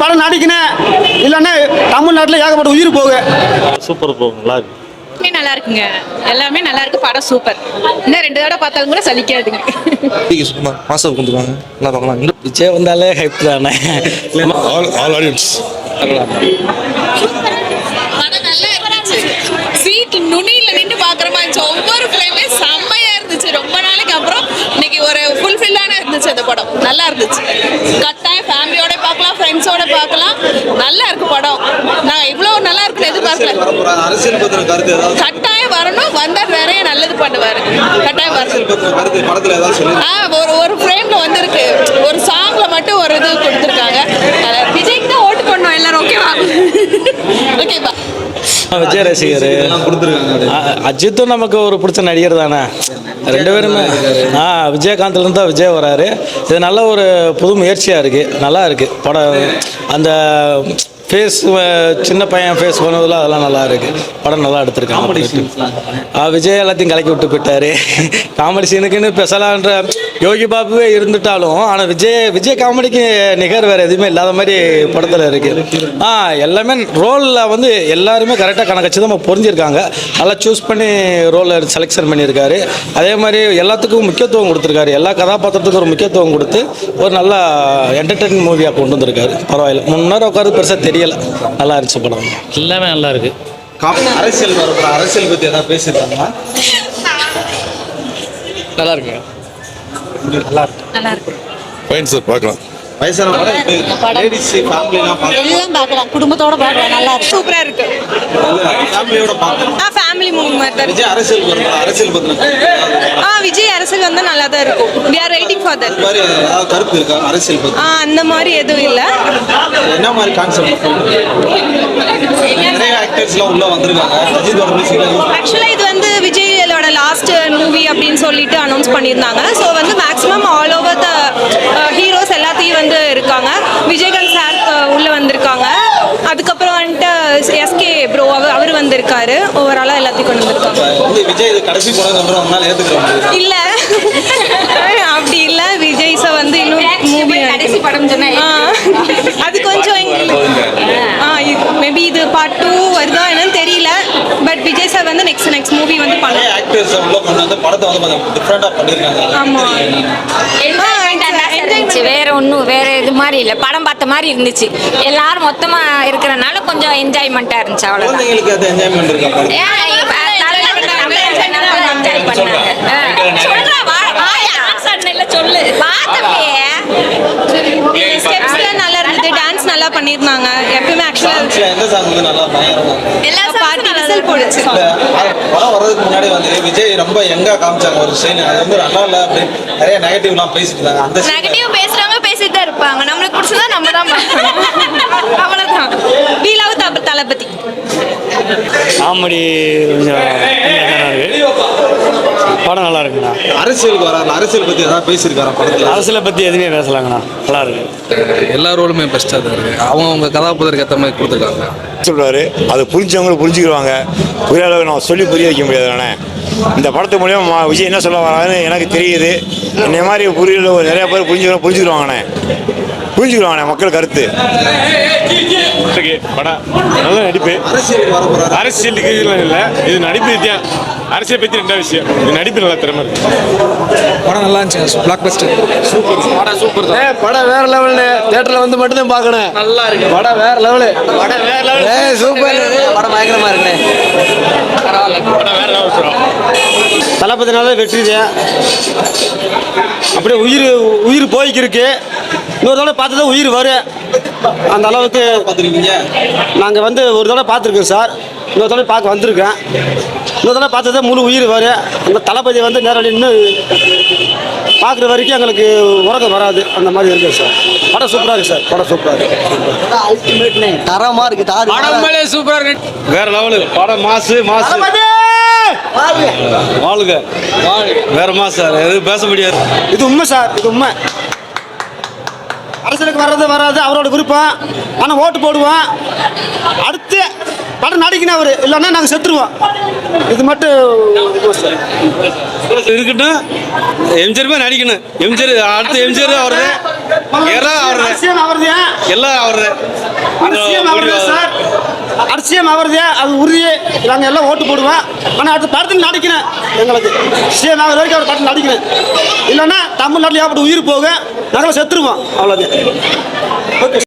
படம் நடிக்கணும், இல்லைன்னா தமிழ்நாட்டில் ஏகப்பட்ட உயிர் போகு. சூப்பர் போகும், நல்லா இருக்கு. நல்லா இருக்குங்க, எல்லாமே நல்லா இருக்கு. படம் சூப்பர். இன்னும் 2 தடவை பார்த்தாலும் கூட சலிக்காதுங்க. சும்மா மாசம் கொடுத்துருவாங்க, நல்லா பார்க்கலாம். விஜய் வந்தாலே ஹைப் தானே. ஆல் ஆடியன்ஸ் படம் நல்லா இருந்துச்சு. சீட் நுனியில நின்று பார்க்குற மாதிரி இருந்துச்சு. ஒவ்வொரு ஃப்ரேமே செம்மையா இருந்துச்சு. ரொம்ப நாளைக்கு அப்புறம் இன்னைக்கு ஒரு ஃபுல்ஃபில்லான இருந்துச்சு அந்த படம். நல்லா இருந்துச்சு. கட்டாயம் ஃபேமிலியோட பார்க்கலாம், ஃப்ரெண்ட்ஸோட பார்க்கலாம். நல்லா இருக்கு படம். நான் இவ்வளோ நல்லா இருக்குன்னு எதிர்பார்க்கல. அரசியல் பத்திர கருத்து ஏதாவது கட்டாயம் வரணும், வந்தா நிறைய நல்லது பண்ணுவாரு. கட்டாயம் வரணும். கருத்து படத்துல ஏதாவது சொல்லி ஒரு ஃப்ரேம்ல வந்திருக்கு. ஒரு சாங்ல மட்டும் ஒரு இது கொடுத்துருக்காங்க. விஜய்க்கு தான் ஓட்டு பண்ணோம் எல்லாரும். ஓகேவா? ஓகேவா? விஜய் ரசிகர் அஜித்தும் நமக்கு ஒரு பிடிச்ச நடிகர் தானே. 2 பேருமே விஜயகாந்த்ல இருந்தா விஜய் வராரு. இது நல்ல ஒரு புது முயற்சியாக இருக்குது, நல்லா இருக்குது படம். அந்த ஃபேஸ் சின்ன பையன் ஃபேஸ் பண்ணதில் அதெல்லாம் நல்லா இருக்குது. படம் நல்லா எடுத்திருக்காங்க. விஜய் எல்லாத்தையும் கலக்கி விட்டு போயிட்டாரு. காமெடி சீனுக்குன்னு ஸ்பெஷலான்ற யோகி பாபுவே இருந்துட்டாலும், ஆனால் விஜய் காமெடிக்கு நிகர் வேறு எதுவுமே இல்லாத மாதிரி படத்தில் இருக்குது. எல்லாமே ரோலில் வந்து எல்லாருமே கரெக்டாக கணக்கச்சிதமாக புரிஞ்சிருக்காங்க. நல்லா சூஸ் பண்ணி ரோலை செலெக்ஷன் பண்ணியிருக்காரு. அதே மாதிரி எல்லாத்துக்கும் முக்கியத்துவம் கொடுத்துருக்காரு. எல்லா கதாபாத்திரத்துக்கும் ஒரு முக்கியத்துவம் கொடுத்து ஒரு நல்ல என்டர்டெயின்மெண்ட் மூவியாக கொண்டு வந்திருக்காரு. பரவாயில்ல, 3 நேரம் உட்காந்து பெருசாக தெரியல, நல்லா இருந்துச்சு படம். எல்லாமே நல்லா இருக்கு. அரசியல் வரப்போ அரசியல் பத்தி ஏதாவது பேசியிருக்காங்களா? நல்லா இருக்குங்க, நல்லா இருக்கு, நல்லா இருக்கு. ஃபைன் சார், பார்க்கலாம். வயசான லேடிஸ் ஃபேமிலிலாம் எல்லாம் பார்க்கலாம், குடும்பத்தோட பார்க்கலாம். நல்லா இருக்கு, சூப்பரா இருக்கு. ஃபேமிலியோட பார்க்கலாம். ஃபேமிலி மூவி மாதிரி தான். விஜய் அரசியல் வரப்போ அரசியல் பத்தின விஜய் அரசியல் வந்தா நல்லா தான் இருக்கும். we are waiting for that. மாதிரி ஏதாவது கருத்து இருக்கா அரசியல் பத்தி? அந்த மாதிரி எதுவும் இல்ல. என்ன மாதிரி கான்செப்ட்? நிறைய ஆக்டர்ஸ்லாம் உள்ள வந்திருக்காங்க. அஜித்தோட மியூசிக்ல ஆக்சுவலா இது வந்து விஜயோட லாஸ்ட் மூவி அப்படின்னு சொல்லிட்டு அனௌன்ஸ் பண்ணியிருந்தாங்க. ஸோ வந்து maximum all over the heroes எல்லாத்தையும் வந்து இருக்காங்க. விஜயகாந்த் சார் உள்ள வந்திருக்காங்க. அதுக்கப்புறம் வந்துட்டு எஸ்கே ப்ரோ அவர் வந்திருக்காரு. ஓவராலாக எல்லாத்தையும் கொண்டு வந்திருக்காங்க. விஜய் இது கடைசி படம் சொல்றோம், அதனால ஏத்துக்கிறோம். இல்ல அப்படி இல்ல. விஜய் சார் வந்து இன்னும் மூவி கடைசி படம் சொன்னா அது கொஞ்சம் மேபி இது பார்ட் 2 வருதா என்னன்னு தெரியல. பட் விஜய் சார் வந்து நெக்ஸ்ட் மூவி வந்து பண்ணலாம். ஆக்டர்ஸ் உள்ள கொண்டு வந்து படத்தை வந்து டிஃபரெண்டா பண்ணிருக்காங்க. ஆமா, வேற இது மாதிரி இல்ல, படம் பார்த்த மாதிரி இருந்துச்சு. எல்லாரும் மொத்தமா இருக்கிறனால கொஞ்சம் என்ஜாய்மெண்டா இருந்துச்சு. அவ்வளவுதான். குழந்தைங்களுக்கு அது என்ஜாய்மெண்ட் இருக்கா? என்ஜாய் பண்ணாங்க. சொல்லு ஸ்டெப்ஸ்லாம் நல்லா இருந்தது. டான்ஸ் நல்லா பண்ணிருந்தாங்க. எப்பவுமே ஆக்சுவலா எந்த சாங் வந்து நல்லா பயங்கரமா எல்லா பாட்டு விசில் போடுச்சு. படம் வர்றதுக்கு முன்னாடி வந்து விஜய் ரொம்ப எங்கா காமிச்சாங்க ஒரு சீன். அது வந்து நல்லா இல்ல அப்படி நிறைய நெகட்டிவ்லாம் பேசிட்டு இருந்தாங்க. அந்த நெகட்டிவ் பேசுறவங்க பேசிட்டு தான் இருப்பாங்க. நம்மளுக்கு பிடிச்சதா நம்ம தான் அவ்வளவுதான். we love Thalapathy. காமெடி கொஞ்சம் படம் நல்லா இருக்குண்ணா. அரசியலுக்கு வர அரசியல் பத்தி ஏதாவது பேசியிருக்காரா படத்துல? அரசியலை பற்றி எதுவுமே பேசலாங்கண்ணா, நல்லா இருக்கு. எல்லா ரோலுமே பெஸ்ட்டாக தான் இருக்குது. அவங்க கதாபாத்திரத்துக்கு ஏற்ற மாதிரி கொடுத்துருக்காங்க. சொல்றாரு, அதை புரிஞ்சவங்களுக்கு புரிஞ்சுக்கிடுவாங்க. புரிய அளவு நான் சொல்லி புரிய வைக்க முடியாது தானே. இந்த படத்து மூலியமா விஜய் என்ன சொல்ல வராதுன்னு எனக்கு தெரியுது. இந்த மாதிரி புரியல நிறைய பேர் புரிஞ்சுக்கிடுவாங்கண்ணே, மக்கள் கருத்து. படம் நல்ல நடிப்பு. அரசியலுக்கு வர போறாரு. அரசியலுக்கு இல்லை, இது நடிப்பு வித்தியம். அரசியல் பற்றி 2 விஷயம். இது நடிப்பு நல்லா திறமை இருக்கு. படம் நல்லா இருந்துச்சு. பிளாக் பஸ்டர். சூப்பர் படம், சூப்பர் தான். படம் வேற லெவலு. தியேட்டர்ல வந்து மட்டும் தான் பார்க்கணும். நல்லா இருக்கு படம், வேற லெவலு. படம் வேற லெவலு. சூப்பர் படம், பயங்கரமா இருக்குண்ணே. படம் வேற லெவல். தளபதினால வெற்றி தான். அப்படியே உயிர் போய்க்கிருக்கு. இன்னொரு தடவை பார்த்தா உயிர் வரும். அந்த அளவுக்கு பார்த்துருக்கீங்க. நாங்கள் வந்து ஒரு தடவை பார்த்துருக்கோம் சார். இன்னொரு தடவை பார்க்க வந்திருக்கேன். இன்னொரு தடவை பார்த்ததே முழு உயிர் வரும். அந்த தளபதி வந்து நேரம் நின்று பார்க்குற வரைக்கும் எங்களுக்கு உறக்கம் வராது. அந்த மாதிரி இருக்குது சார். படம் சூப்பராக இருக்குது சார். படம் சூப்பராக இருக்குது. அல்டிமேட்னே, தரமா இருக்கு. படம் மேலே சூப்பரா இருக்கு. வேற லெவலு படம். மாசு வாழுங்க வேற மாசு சார். எதுவும் பேச முடியாது. இது உண்மை சார், இது உண்மை. அரசியலுக்கு வராது அவரோட விருப்பம். ஆனால் ஓட்டு போடுவோம். அடுத்து படம் நடிக்கணும் அவர், இல்லைன்னா நாங்கள் செத்துருவோம். இது மட்டும் இருக்கட்டும். எம்ஜிஆர் நடிக்கணும். எம்ஜிஆர் அடுத்து எம்ஜிஆர் அவருது. எல்லாம் அவர் சிஎம் அவர்தே சார், சிஎம் அவர்தே, அது உறுதி. நாங்கள் எல்லாம் ஓட்டு போடுவோம். ஆனால் அடுத்த படத்தில் நடிக்கிறேன். எங்களுக்கு சிஎம் ஆகிற வரைக்கும் அவர் படத்தில் நடிக்கிறேன். இல்லைன்னா தமிழ்நாட்டில் ஏற்பட்டு உயிர் போக நாங்களும் செத்துருவோம். அவ்வளோதான். ஓகே.